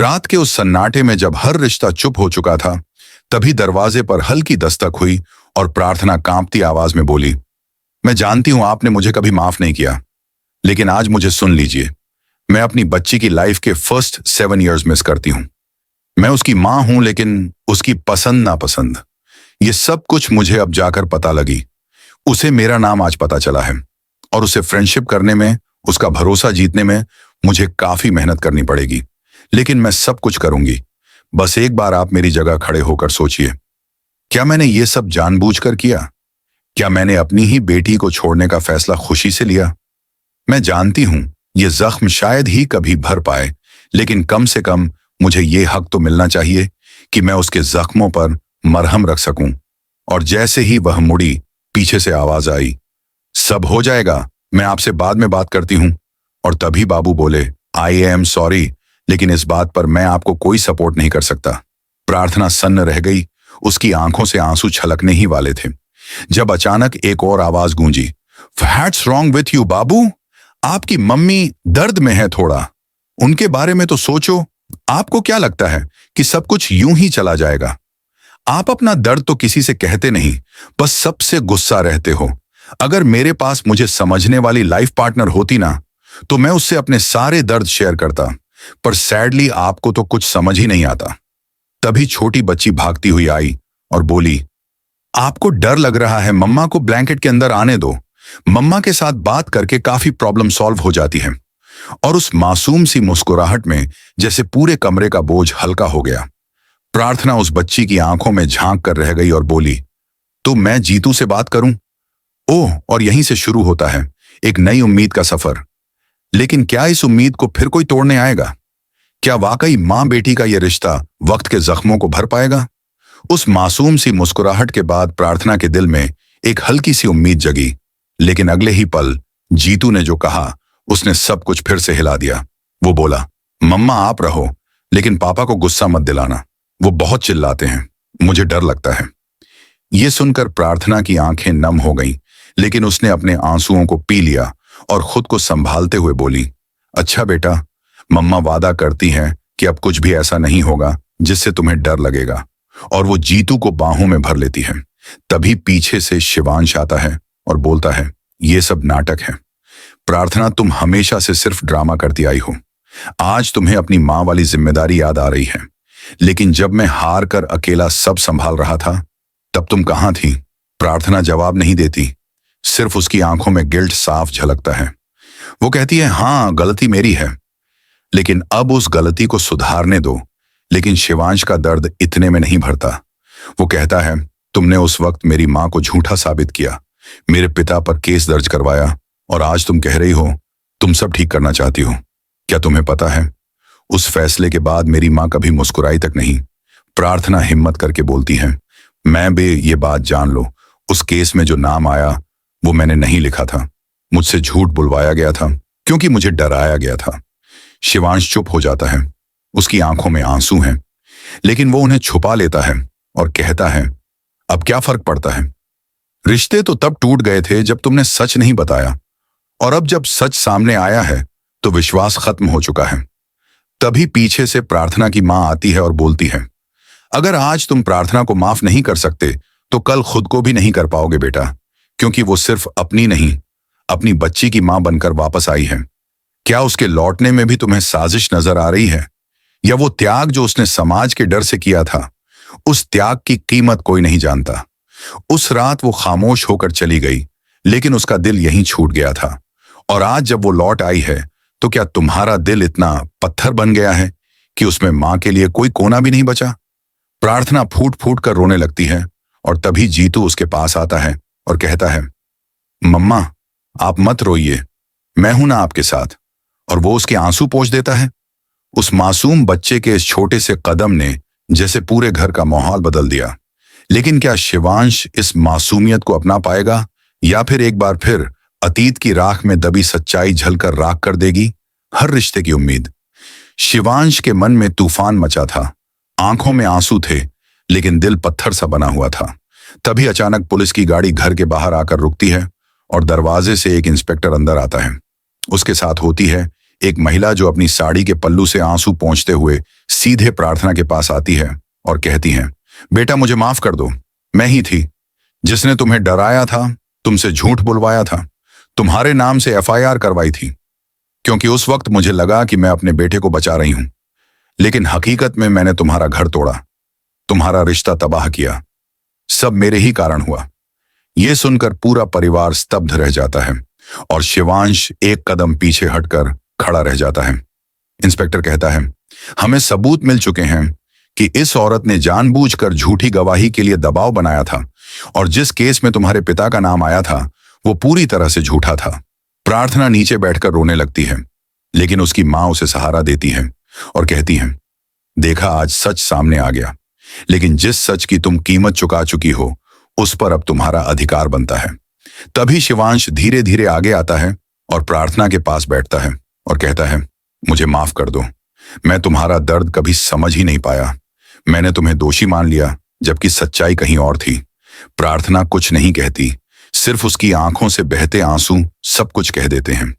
रात के उस सन्नाटे में जब हर रिश्ता चुप हो चुका था, तभी दरवाजे पर हल्की दस्तक हुई और प्रार्थना कांपती आवाज में बोली, मैं जानती हूं आपने मुझे कभी माफ नहीं किया, लेकिन आज मुझे सुन लीजिए। मैं अपनी बच्ची की लाइफ के फर्स्ट 7 इयर्स मिस करती हूं। मैं उसकी मां हूं, लेकिन उसकी पसंद नापसंद, ये सब कुछ मुझे अब जाकर पता लगी। उसे मेरा नाम आज पता चला है और उसे फ्रेंडशिप करने में, उसका भरोसा जीतने में मुझे काफी मेहनत करनी पड़ेगी, लेकिन मैं सब कुछ करूंगी। बस एक बार आप मेरी जगह खड़े होकर सोचिए, क्या मैंने ये सब जानबूझकर किया? क्या मैंने अपनी ही बेटी को छोड़ने का फैसला खुशी से लिया? मैं जानती हूं ये जख्म शायद ही कभी भर पाए, लेकिन कम से कम मुझे ये हक तो मिलना चाहिए कि मैं उसके जख्मों पर मरहम रख सकूं। और जैसे ही वह मुड़ी, पीछे से आवाज आई, सब हो जाएगा, मैं आपसे बाद में बात करती हूं। और तभी बाबू बोले, आई एम सॉरी, लेकिन इस बात पर मैं आपको कोई सपोर्ट नहीं कर सकता। प्रार्थना सन्न रह गई, उसकी आंखों से आंसू छलकने ही वाले थे जब अचानक एक और आवाज गूंजी, व्हाट्स रॉन्ग विथ यू बाबू? आपकी मम्मी दर्द में है, थोड़ा उनके बारे में तो सोचो। आपको क्या लगता है कि सब कुछ यूं ही चला जाएगा? आप अपना दर्द तो किसी से कहते नहीं, बस सबसे गुस्सा रहते हो। अगर मेरे पास मुझे समझने वाली लाइफ पार्टनर होती ना, तो मैं उससे अपने सारे दर्द शेयर करता, पर सैडली आपको तो कुछ समझ ही नहीं आता। तभी छोटी बच्ची भागती हुई आई और बोली, आपको डर लग रहा है, मम्मा को ब्लैंकेट के अंदर आने दो। मम्मा के साथ बात करके काफी प्रॉब्लम सॉल्व हो जाती है। और उस मासूम सी मुस्कुराहट में जैसे पूरे कमरे का बोझ हल्का हो गया। प्रार्थना उस बच्ची की आंखों में झांक कर रह गई और बोली, तो मैं जीतू से बात करूं? ओह, और यहीं से शुरू होता है एक नई उम्मीद का सफर। लेकिन क्या इस उम्मीद को फिर कोई तोड़ने आएगा? क्या वाकई मां बेटी का यह रिश्ता वक्त के जख्मों को भर पाएगा? उस मासूम सी मुस्कुराहट के बाद प्रार्थना के दिल में एक हल्की सी उम्मीद जगी, लेकिन अगले ही पल जीतू ने जो कहा, उसने सब कुछ फिर से हिला दिया। वो बोला, मम्मा आप रहो, लेकिन पापा को गुस्सा मत दिलाना, वो बहुत चिल्लाते हैं, मुझे डर लगता है। ये सुनकर प्रार्थना की आंखें नम हो गईं, लेकिन उसने अपने आंसुओं को पी लिया और खुद को संभालते हुए बोली, अच्छा बेटा, मम्मा वादा करती हैं कि अब कुछ भी ऐसा नहीं होगा जिससे तुम्हें डर लगेगा। और वो जीतू को बाहों में भर लेती है। तभी पीछे से शिवांश आता है और बोलता है, ये सब नाटक है। प्रार्थना, तुम हमेशा से सिर्फ ड्रामा करती आई हो। आज तुम्हें अपनी मां वाली जिम्मेदारी याद आ रही है, लेकिन जब मैं हार कर अकेला सब संभाल रहा था, तब तुम कहां थी? प्रार्थना जवाब नहीं देती, सिर्फ उसकी आंखों में गिल्ट साफ झलकता है। वो कहती है, हाँ गलती मेरी है, लेकिन अब उस गलती को सुधारने दो। लेकिन शिवांश का दर्द इतने में नहीं भरता। वो कहता है, तुमने उस वक्त मेरी मां को झूठा साबित किया, मेरे पिता पर केस दर्ज करवाया, और आज तुम कह रही हो तुम सब ठीक करना चाहती हो। क्या तुम्हें पता है, उस फैसले के बाद मेरी मां कभी मुस्कुराई तक नहीं। प्रार्थना हिम्मत करके बोलती है, मैं भी ये बात जान लो, उस केस में जो नाम आया वो मैंने नहीं लिखा था। मुझसे झूठ बुलवाया गया था क्योंकि मुझे डराया गया था। शिवांश चुप हो जाता है, उसकी आंखों में आंसू हैं, लेकिन वो उन्हें छुपा लेता है और कहता है, अब क्या फर्क पड़ता है? रिश्ते तो तब टूट गए थे जब तुमने सच नहीं बताया, और अब जब सच सामने आया है तो विश्वास खत्म हो चुका है। तभी पीछे से प्रार्थना की मां आती है और बोलती है, अगर आज तुम प्रार्थना को माफ नहीं कर सकते तो कल खुद को भी नहीं कर पाओगे बेटा, क्योंकि वो सिर्फ अपनी नहीं, अपनी बच्ची की मां बनकर वापस आई है। क्या उसके लौटने में भी तुम्हें साजिश नजर आ रही है, या वो त्याग जो उसने समाज के डर से किया था? उस त्याग की कीमत कोई नहीं जानता। उस रात वो खामोश होकर चली गई, लेकिन उसका दिल यहीं छूट गया था। और आज जब वो लौट आई है, तो क्या तुम्हारा दिल इतना पत्थर बन गया है कि उसमें मां के लिए कोई कोना भी नहीं बचा? प्रार्थना फूट फूट कर रोने लगती है, और तभी जीतू उसके पास आता है और कहता है, मम्मा आप मत रोइए, मैं हूं ना आपके साथ। और वो उसके आंसू पोंछ देता है। उस मासूम बच्चे के इस छोटे से कदम ने जैसे पूरे घर का माहौल बदल दिया। लेकिन क्या शिवांश इस मासूमियत को अपना पाएगा, या फिर एक बार फिर अतीत की राख में दबी सच्चाई झलकर राख कर देगी हर रिश्ते की उम्मीद? शिवांश के मन में तूफान मचा था, आंखों में आंसू थे, लेकिन दिल पत्थर सा बना हुआ था। तभी अचानक पुलिस की गाड़ी घर के बाहर आकर रुकती है और दरवाजे से एक इंस्पेक्टर अंदर आता है। उसके साथ होती है एक महिला जो अपनी साड़ी के पल्लू से आंसू पोंछते हुए सीधे प्रार्थना के पास आती है और कहती है, बेटा मुझे माफ कर दो, मैं ही थी जिसने तुम्हें डराया था, तुमसे झूठ बुलवाया था, तुम्हारे नाम से एफआईआर करवाई थी, क्योंकि उस वक्त मुझे लगा कि मैं अपने बेटे को बचा रही हूं, लेकिन हकीकत में मैंने तुम्हारा घर तोड़ा, तुम्हारा रिश्ता तबाह किया, सब मेरे ही कारण हुआ। यह सुनकर पूरा परिवार स्तब्ध रह जाता है और शिवांश एक कदम पीछे हटकर खड़ा रह जाता है। इंस्पेक्टर कहता है, हमें सबूत मिल चुके हैं कि इस औरत ने जानबूझकर झूठी गवाही के लिए दबाव बनाया था और जिस केस में तुम्हारे पिता का नाम आया था वो पूरी तरह से झूठा था। प्रार्थना नीचे बैठकर रोने लगती है, लेकिन उसकी मां उसे सहारा देती है और कहती है, देखा आज सच सामने आ गया, लेकिन जिस सच की तुम कीमत चुका चुकी हो उस पर अब तुम्हारा अधिकार बनता है। तभी शिवांश धीरे धीरे आगे आता है और प्रार्थना के पास बैठता है और कहता है, मुझे माफ कर दो, मैं तुम्हारा दर्द कभी समझ ही नहीं पाया, मैंने तुम्हें दोषी मान लिया जबकि सच्चाई कहीं और थी। प्रार्थना कुछ नहीं कहती, सिर्फ उसकी आंखों से बहते आंसू सब कुछ कह देते हैं।